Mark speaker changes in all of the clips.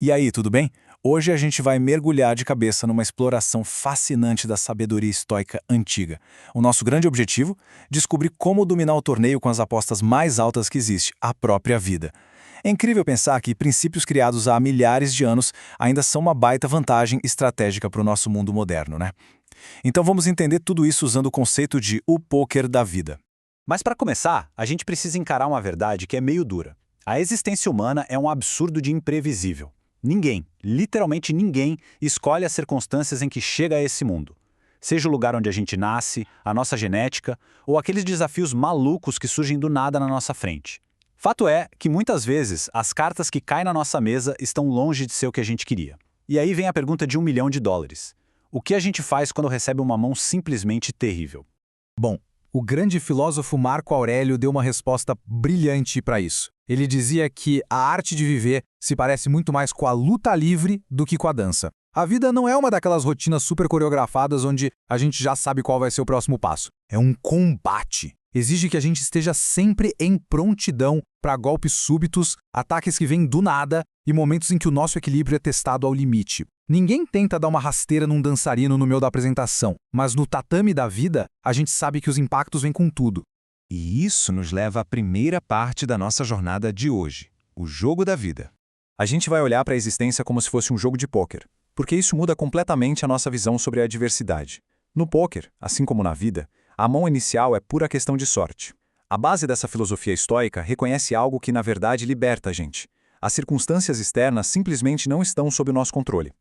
Speaker 1: E aí, tudo bem? Hoje a gente vai mergulhar de cabeça numa exploração fascinante da sabedoria estoica antiga. O nosso grande objetivo? Descobrir como dominar o torneio com as apostas mais altas que existe, a própria vida. É incrível pensar que princípios criados há milhares de anos ainda são uma baita vantagem estratégica para o nosso mundo moderno, né? Então vamos entender tudo isso usando o conceito de o pôquer da vida.
Speaker 2: Mas para começar, a gente precisa encarar uma verdade que é meio dura. A existência humana é um absurdo de imprevisível. Ninguém, literalmente ninguém, escolhe as circunstâncias em que chega a esse mundo. Seja o lugar onde a gente nasce, a nossa genética, ou aqueles desafios malucos que surgem do nada na nossa frente. Fato é que muitas vezes as cartas que caem na nossa mesa estão longe de ser o que a gente queria. E aí vem a pergunta de $1 milhão. O que a gente faz quando recebe uma mão simplesmente terrível?
Speaker 3: Bom, o grande filósofo Marco Aurélio deu uma resposta brilhante para isso. Ele dizia que a arte de viver se parece muito mais com a luta livre do que com a dança. A vida não é uma daquelas rotinas super coreografadas onde a gente já sabe qual vai ser o próximo passo. É um combate. Exige que a gente esteja sempre em prontidão para golpes súbitos, ataques que vêm do nada e momentos em que o nosso equilíbrio é testado ao limite. Ninguém tenta dar uma rasteira num dançarino no meio da apresentação, mas no tatame da vida, a gente sabe que os impactos vêm com tudo.
Speaker 4: E isso nos leva à primeira parte da nossa jornada de hoje, o jogo da vida. A gente vai olhar para a existência como se fosse um jogo de pôquer, porque isso muda completamente a nossa visão sobre a adversidade. No pôquer, assim como na vida, a mão inicial é pura questão de sorte. A base dessa filosofia estoica reconhece algo que, na verdade, liberta a gente. As circunstâncias externas simplesmente não estão sob o nosso controle.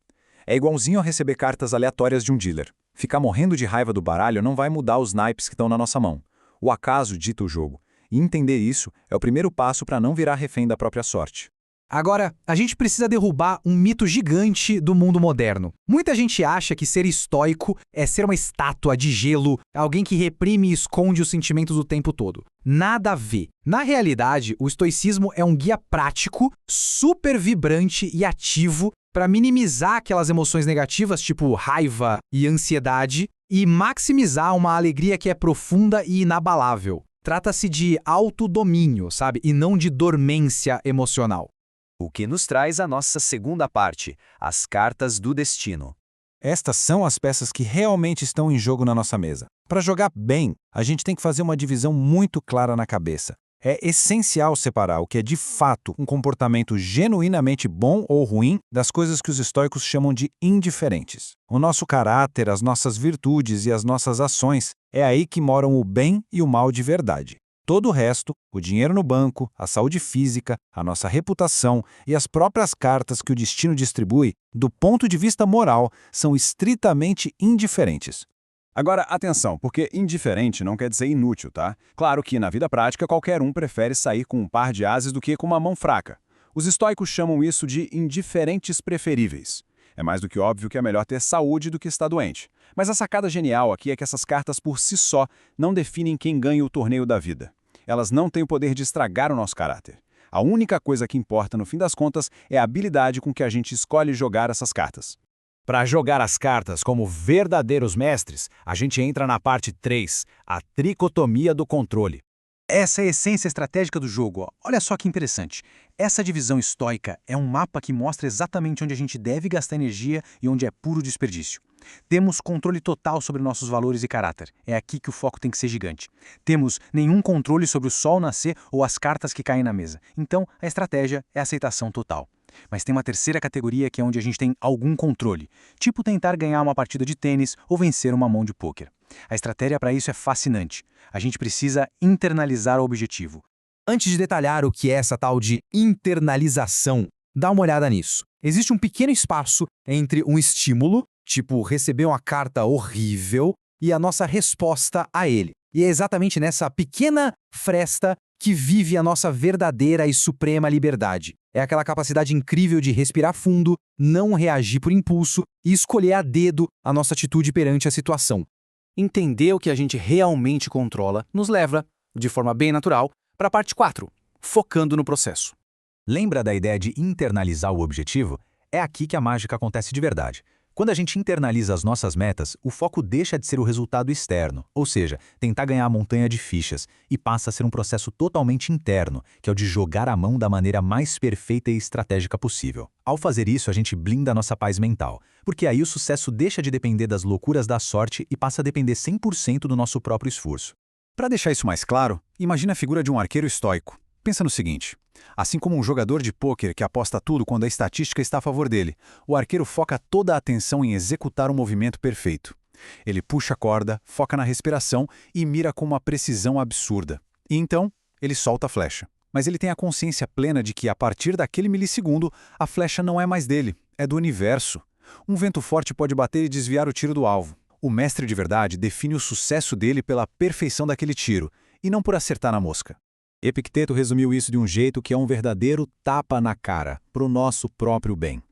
Speaker 4: É igualzinho a receber cartas aleatórias de um dealer. Ficar morrendo de raiva do baralho não vai mudar os naipes que estão na nossa mão. O acaso dita o jogo. E entender isso é o primeiro passo para não virar refém da própria sorte.
Speaker 3: Agora, a gente precisa derrubar um mito gigante do mundo moderno. Muita gente acha que ser estoico é ser uma estátua de gelo, alguém que reprime e esconde os sentimentos o tempo todo. Nada a ver. Na realidade, o estoicismo é um guia prático, super vibrante e ativo para minimizar aquelas emoções negativas, tipo raiva e ansiedade, e maximizar uma alegria que é profunda e inabalável. Trata-se de autodomínio, sabe? E não de dormência emocional.
Speaker 2: O que nos traz a nossa segunda parte, as cartas do destino.
Speaker 4: Estas são as peças que realmente estão em jogo na nossa mesa. Para jogar bem, a gente tem que fazer uma divisão muito clara na cabeça. É essencial separar o que é de fato um comportamento genuinamente bom ou ruim das coisas que os estoicos chamam de indiferentes. O nosso caráter, as nossas virtudes e as nossas ações, é aí que moram o bem e o mal de verdade. Todo o resto, o dinheiro no banco, a saúde física, a nossa reputação e as próprias cartas que o destino distribui, do ponto de vista moral, são estritamente indiferentes.
Speaker 5: Agora, atenção, porque indiferente não quer dizer inútil, tá? Claro que, na vida prática, qualquer um prefere sair com um par de ases do que com uma mão fraca. Os estoicos chamam isso de indiferentes preferíveis. É mais do que óbvio que é melhor ter saúde do que estar doente. Mas a sacada genial aqui é que essas cartas por si só não definem quem ganha o torneio da vida. Elas não têm o poder de estragar o nosso caráter. A única coisa que importa, no fim das contas, é a habilidade com que a gente escolhe jogar essas cartas.
Speaker 2: Para jogar as cartas como verdadeiros mestres, a gente entra na parte 3, a tricotomia do controle.
Speaker 3: Essa é a essência estratégica do jogo. Ó. Olha só que interessante. Essa divisão estoica é um mapa que mostra exatamente onde a gente deve gastar energia e onde é puro desperdício. Temos controle total sobre nossos valores e caráter. É aqui que o foco tem que ser gigante. Temos nenhum controle sobre o sol nascer ou as cartas que caem na mesa. Então, a estratégia é a aceitação total. Mas tem uma terceira categoria que é onde a gente tem algum controle, tipo tentar ganhar uma partida de tênis ou vencer uma mão de pôquer. A estratégia para isso é fascinante. A gente precisa internalizar o objetivo. Antes de detalhar o que é essa tal de internalização, dá uma olhada nisso. Existe um pequeno espaço entre um estímulo, tipo receber uma carta horrível, e a nossa resposta a ele. E é exatamente nessa pequena fresta que vive a nossa verdadeira e suprema liberdade. É aquela capacidade incrível de respirar fundo, não reagir por impulso e escolher a dedo a nossa atitude perante a situação. Entender o que a gente realmente controla nos leva, de forma bem natural, para a parte 4, focando no processo.
Speaker 2: Lembra da ideia de internalizar o objetivo? É aqui que a mágica acontece de verdade. Quando a gente internaliza as nossas metas, o foco deixa de ser o resultado externo, ou seja, tentar ganhar a montanha de fichas, e passa a ser um processo totalmente interno, que é o de jogar a mão da maneira mais perfeita e estratégica possível. Ao fazer isso, a gente blinda a nossa paz mental, porque aí o sucesso deixa de depender das loucuras da sorte e passa a depender 100% do nosso próprio esforço.
Speaker 5: Para deixar isso mais claro, imagine a figura de um arqueiro estoico. Pensa no seguinte: assim como um jogador de pôquer que aposta tudo quando a estatística está a favor dele, o arqueiro foca toda a atenção em executar um movimento perfeito. Ele puxa a corda, foca na respiração e mira com uma precisão absurda. E então, ele solta a flecha. Mas ele tem a consciência plena de que, a partir daquele milissegundo, a flecha não é mais dele, é do universo. Um vento forte pode bater e desviar o tiro do alvo. O mestre de verdade define o sucesso dele pela perfeição daquele tiro, e não por acertar na mosca. Epicteto resumiu isso de um jeito que é um verdadeiro tapa na cara, para o nosso próprio bem.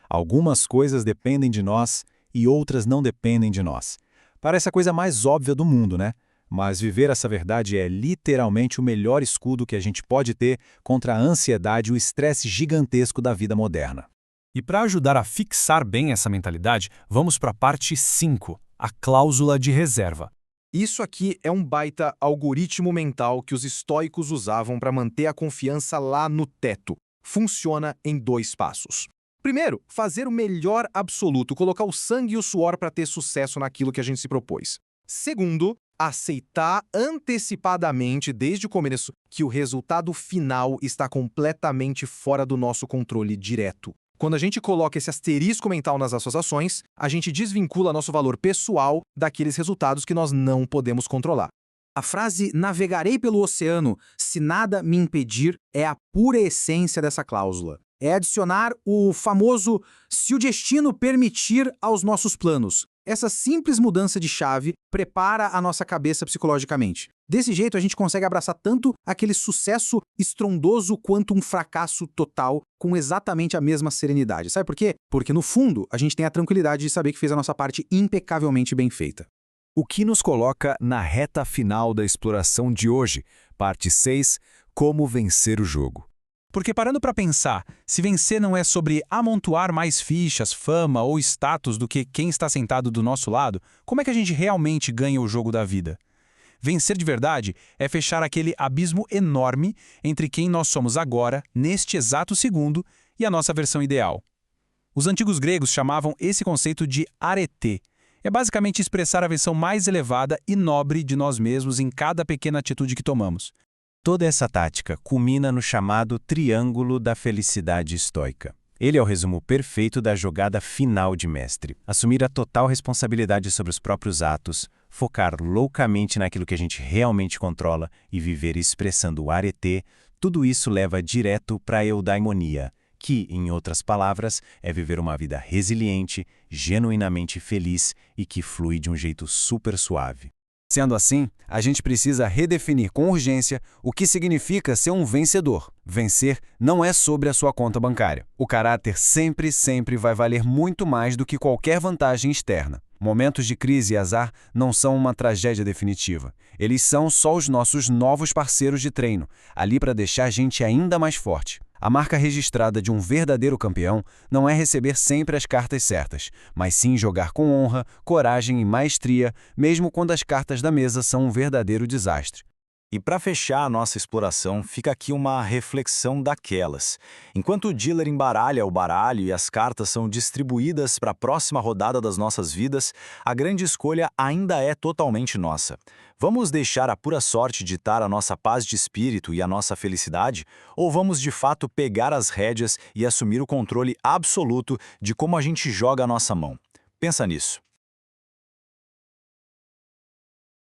Speaker 5: Algumas coisas dependem de nós e outras não dependem de nós. Parece a coisa mais óbvia do mundo, né? Mas viver essa verdade é literalmente o melhor escudo que a gente pode ter contra a ansiedade e o estresse gigantesco da vida moderna.
Speaker 1: E para ajudar a fixar bem essa mentalidade, vamos para a parte 5, a cláusula de reserva.
Speaker 6: Isso aqui é um baita algoritmo mental que os estoicos usavam para manter a confiança lá no teto. Funciona em 2 passos. Primeiro, fazer o melhor absoluto, colocar o sangue e o suor para ter sucesso naquilo que a gente se propôs. Segundo, aceitar antecipadamente, desde o começo, que o resultado final está completamente fora do nosso controle direto. Quando a gente coloca esse asterisco mental nas nossas ações, a gente desvincula nosso valor pessoal daqueles resultados que nós não podemos controlar. A frase "navegarei pelo oceano se nada me impedir" é a pura essência dessa cláusula. É adicionar o famoso "se o destino permitir" aos nossos planos. Essa simples mudança de chave prepara a nossa cabeça psicologicamente. Desse jeito, a gente consegue abraçar tanto aquele sucesso estrondoso quanto um fracasso total com exatamente a mesma serenidade. Sabe por quê? Porque, no fundo, a gente tem a tranquilidade de saber que fez a nossa parte impecavelmente bem feita.
Speaker 5: O que nos coloca na reta final da exploração de hoje, parte 6, como vencer o jogo.
Speaker 1: Porque parando para pensar, se vencer não é sobre amontoar mais fichas, fama ou status do que quem está sentado do nosso lado, como é que a gente realmente ganha o jogo da vida? Vencer de verdade é fechar aquele abismo enorme entre quem nós somos agora, neste exato segundo, e a nossa versão ideal. Os antigos gregos chamavam esse conceito de arete. É basicamente expressar a versão mais elevada e nobre de nós mesmos em cada pequena atitude que tomamos.
Speaker 4: Toda essa tática culmina no chamado Triângulo da Felicidade Estoica. Ele é o resumo perfeito da jogada final de mestre. Assumir a total responsabilidade sobre os próprios atos, focar loucamente naquilo que a gente realmente controla e viver expressando o arete, tudo isso leva direto para a eudaimonia, que, em outras palavras, é viver uma vida resiliente, genuinamente feliz e que flui de um jeito super suave.
Speaker 5: Sendo assim, a gente precisa redefinir com urgência o que significa ser um vencedor. Vencer não é sobre a sua conta bancária. O caráter sempre vai valer muito mais do que qualquer vantagem externa. Momentos de crise e azar não são uma tragédia definitiva. Eles são só os nossos novos parceiros de treino, ali para deixar a gente ainda mais forte. A marca registrada de um verdadeiro campeão não é receber sempre as cartas certas, mas sim jogar com honra, coragem e maestria, mesmo quando as cartas da mesa são um verdadeiro desastre.
Speaker 2: E para fechar a nossa exploração, fica aqui uma reflexão daquelas. Enquanto o dealer embaralha o baralho e as cartas são distribuídas para a próxima rodada das nossas vidas, a grande escolha ainda é totalmente nossa. Vamos deixar a pura sorte ditar a nossa paz de espírito e a nossa felicidade? Ou vamos de fato pegar as rédeas e assumir o controle absoluto de como a gente joga a nossa mão? Pensa nisso.